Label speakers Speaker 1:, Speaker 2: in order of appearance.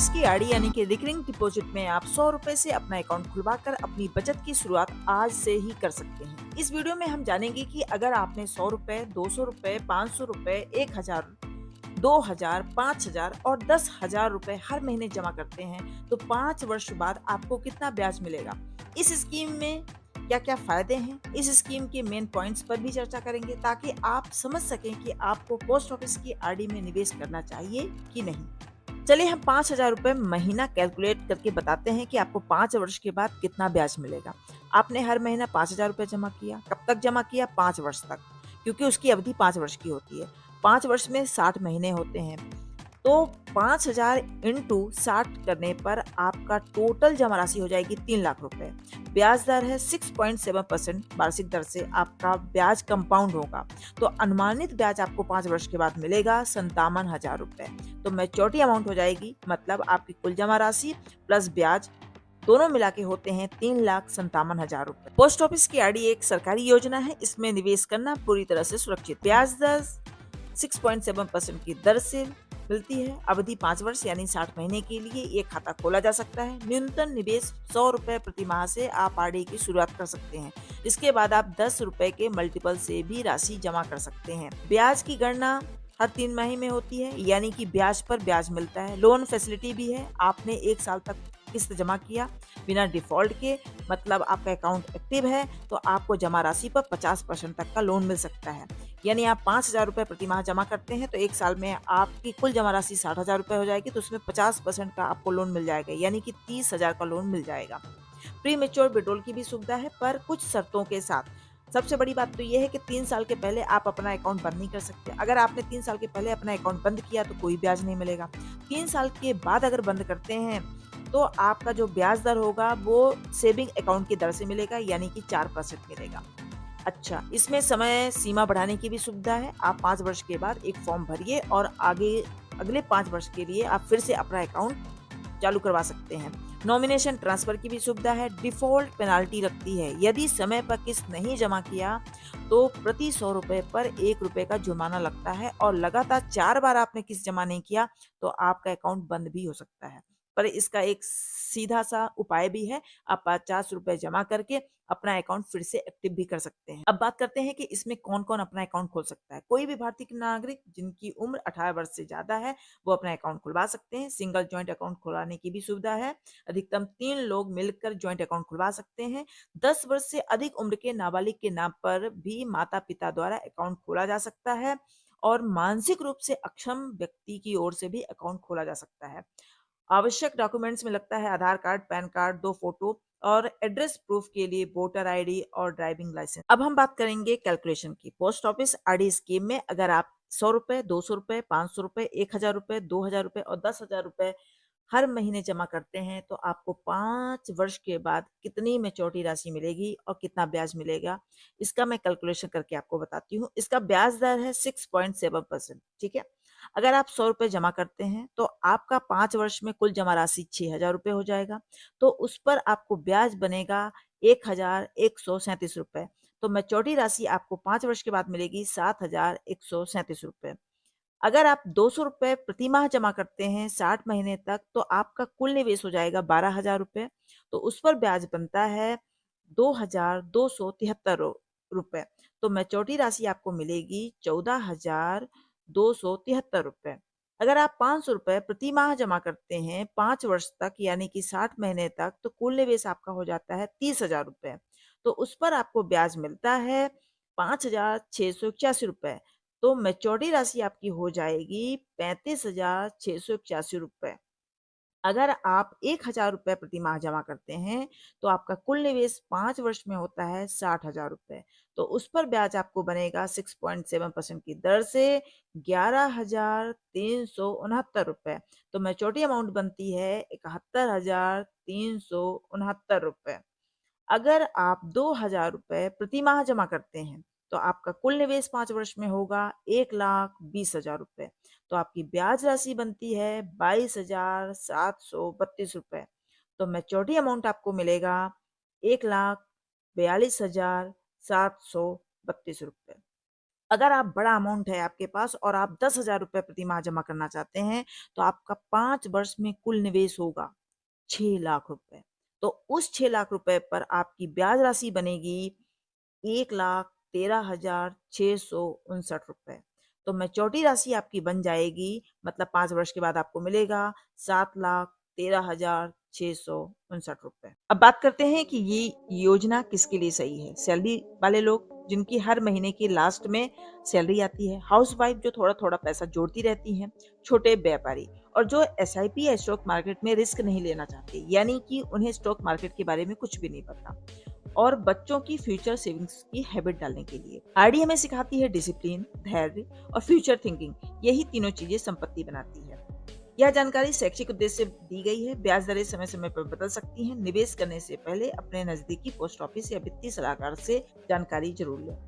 Speaker 1: Office की RD यानी कि रिकरिंग डिपॉजिट में आप 100 रुपए से अपना अकाउंट खुलवाकर अपनी बचत की शुरुआत आज से ही कर सकते हैं। इस वीडियो में हम जानेंगे कि अगर आपने 100 रुपए, 200 रुपए, 500 रुपए, 1000, 2000, 5000 और 10,000 रुपए हर महीने जमा करते हैं तो 5 वर्ष बाद आपको कितना ब्याज मिलेगा। इस स्कीम में क्या क्या फायदे हैं, इस स्कीम के मेन पॉइंट्स पर भी चर्चा करेंगे ताकि आप समझ सकें कि आपको पोस्ट ऑफिस की आरडी में निवेश करना चाहिए कि नहीं। चलिए हम 5,000 रुपए महीना कैलकुलेट करके बताते हैं कि आपको 5 वर्ष के बाद कितना ब्याज मिलेगा। आपने हर महीना 5,000 रुपए जमा किया, कब तक जमा किया? 5 वर्ष तक, क्योंकि उसकी अवधि 5 वर्ष की होती है। 5 वर्ष में 60 महीने होते हैं, तो 5,000 इंटू 60 करने पर आपका टोटल जमा राशि हो जाएगी 3 लाख रुपए। ब्याज दर है 6.7% वार्षिक दर से आपका ब्याज कंपाउंड होगा, तो अनुमानित ब्याज आपको 5 वर्ष के बाद मिलेगा 57,000 रुपए। तो मैच्योरिटी अमाउंट हो जाएगी, मतलब आपकी कुल जमा राशि प्लस ब्याज दोनों मिला के होते हैं 3,57,000 रुपए। पोस्ट ऑफिस की आरडी एक सरकारी योजना है, इसमें निवेश करना पूरी तरह से सुरक्षित। ब्याज दर 6.7% की दर से मिलती है। अवधि 5 वर्ष यानी 60 महीने के लिए ये खाता खोला जा सकता है। न्यूनतम निवेश 100 रुपए प्रति माह से आप आरडी की शुरुआत कर सकते हैं। इसके बाद आप 10 रुपए के मल्टीपल से भी राशि जमा कर सकते हैं। ब्याज की गणना हर 3 माह में होती है, यानी कि ब्याज पर ब्याज मिलता है। लोन फैसिलिटी भी है, आपने 1 साल तक किस्त जमा किया बिना डिफॉल्ट के, मतलब आपका अकाउंट एक्टिव है, तो आपको जमा राशि पर 50% तक का लोन मिल सकता है। यानी आप 5,000 रुपए प्रति माह जमा करते हैं तो 1 साल में आपकी कुल जमा राशि 60,000 रुपए हो जाएगी, तो उसमें 50% का आपको लोन मिल जाएगा, यानी कि 30,000 का लोन मिल जाएगा। प्री मेच्योर विड्रॉल की भी सुविधा है, पर कुछ शर्तों के साथ। सबसे बड़ी बात तो ये है कि 3 साल के पहले आप अपना अकाउंट बंद नहीं कर सकते। अगर आपने 3 साल के पहले अपना अकाउंट बंद किया तो कोई ब्याज नहीं मिलेगा। 3 साल के बाद अगर बंद करते हैं तो आपका जो ब्याज दर होगा वो सेविंग अकाउंट की दर से मिलेगा, यानी कि 4% मिलेगा। अच्छा, इसमें समय सीमा बढ़ाने की भी सुविधा है। आप 5 वर्ष के बाद एक फॉर्म भरिए और अगले 5 वर्ष के लिए आप फिर से अपना अकाउंट चालू करवा सकते हैं। नॉमिनेशन ट्रांसफर की भी सुविधा है। डिफॉल्ट पेनाल्टी लगती है, यदि समय पर किस्त नहीं जमा किया तो प्रति 100 रुपए पर 1 रुपए का जुर्माना लगता है, और लगातार 4 बार आपने किस्त जमा नहीं किया तो आपका अकाउंट बंद भी हो सकता है। पर इसका एक सीधा सा उपाय भी है, आप 50 रुपए जमा करके अपना अकाउंट फिर से एक्टिव भी कर सकते हैं। अब बात करते हैं कि इसमें कौन कौन अपना अकाउंट खोल सकता है। कोई भी भारतीय नागरिक जिनकी उम्र 18 वर्ष से ज्यादा है वो अपना अकाउंट खुलवा सकते हैं। सिंगल ज्वाइंट अकाउंट खुलवाने की भी सुविधा है। अधिकतम 3 लोग मिलकर ज्वाइंट अकाउंट खुलवा सकते हैं। 10 वर्ष से अधिक उम्र के नाबालिग के नाम पर भी माता पिता द्वारा अकाउंट खोला जा सकता है, और मानसिक रूप से अक्षम व्यक्ति की ओर से भी अकाउंट खोला जा सकता है। आवश्यक डॉक्यूमेंट्स में लगता है आधार कार्ड, पैन कार्ड, 2 फोटो, और एड्रेस प्रूफ के लिए वोटर आईडी और ड्राइविंग लाइसेंस। अब हम बात करेंगे कैलकुलेशन की। पोस्ट ऑफिस आरडी स्कीम में अगर आप 100 रुपए, 200 रुपए, 500 रुपए, 1000 रुपए, 2000 रुपए और 10,000 रुपए हर महीने जमा करते हैं तो आपको 5 वर्ष के बाद कितनी मैच्योरिटी राशि मिलेगी और कितना ब्याज मिलेगा, इसका मैं कैलकुलेशन करके आपको बताती हूँ। इसका ब्याज दर है 6.7%। ठीक है, अगर आप 100 रुपए जमा करते हैं तो आपका 5 वर्ष में कुल जमा राशि 6,000 रुपए हो जाएगा, तो उस पर आपको ब्याज बनेगा 1,137 रुपए। तो मैच्योरिटी राशि आपको 5 वर्ष के बाद मिलेगी 7,137 रुपए। अगर आप 200 रुपए प्रति माह जमा करते हैं 60 महीने तक तो आपका कुल निवेश हो जाएगा 12,000 रुपए, तो उस पर ब्याज बनता है 2,273 रुपए। तो मैच्योरिटी राशि आपको मिलेगी 14,273 रुपए। अगर आप 500 रुपए प्रति माह जमा करते हैं 5 वर्ष तक यानी कि 60 महीने तक, तो कुल निवेश आपका हो जाता है 30,000 रुपए। तो उस पर आपको ब्याज मिलता है 5,681 रुपए। तो मैच्योरिटी राशि आपकी हो जाएगी 35,681 रुपए। अगर आप 1,000 रुपए प्रति माह जमा करते हैं तो आपका कुल निवेश 5 वर्ष में होता है 60,000 रुपए। तो उस पर ब्याज आपको बनेगा 6.7% की दर से 11,369 रुपए। तो मैच्योरिटी अमाउंट बनती है 71,369 रुपए। अगर आप 2,000 रुपए प्रति माह जमा करते हैं तो आपका कुल निवेश 5 वर्ष में होगा 1,20,000 रुपए। तो आपकी ब्याज राशि बनती है 22,732 रुपए। तो मैच्योरिटी अमाउंट आपको मिलेगा 1,42,732 रुपए। अगर आप बड़ा अमाउंट है आपके पास और आप 10,000 रुपए प्रति माह जमा करना चाहते हैं, तो आपका 5 वर्ष में कुल निवेश होगा 6 लाख रुपए। तो उस 6 लाख रुपए पर आपकी ब्याज राशि बनेगी 1,13,659 रुपए। तो मैच्योरिटी राशि आपकी बन जाएगी, मतलब 5 वर्ष के बाद आपको मिलेगा 7,13,659 रुपए। अब बात करते हैं कि ये योजना किसके लिए सही है। सैलरी वाले लोग जिनकी हर महीने की लास्ट में सैलरी आती है, हाउसवाइफ जो थोड़ा-थोड़ा पैसा जोड़ती रहती हैं, छोटे व्यापारी और जो एसआईपी या स्टॉक मार्केट में रिस्क नहीं लेना चाहते, यानी कि उन्हें स्टॉक मार्केट के बारे में कुछ भी नहीं पता। और बच्चों की फ्यूचर सेविंग्स की हैबिट डालने के लिए आरडी हमें सिखाती है डिसिप्लिन, धैर्य और फ्यूचर थिंकिंग। यही तीनों चीजें संपत्ति बनाती है। यह जानकारी शैक्षिक उद्देश्य से दी गई है। ब्याज दरें समय समय पर बदल सकती हैं। निवेश करने से पहले अपने नजदीकी पोस्ट ऑफिस या वित्तीय सलाहकार से जानकारी जरूर लें।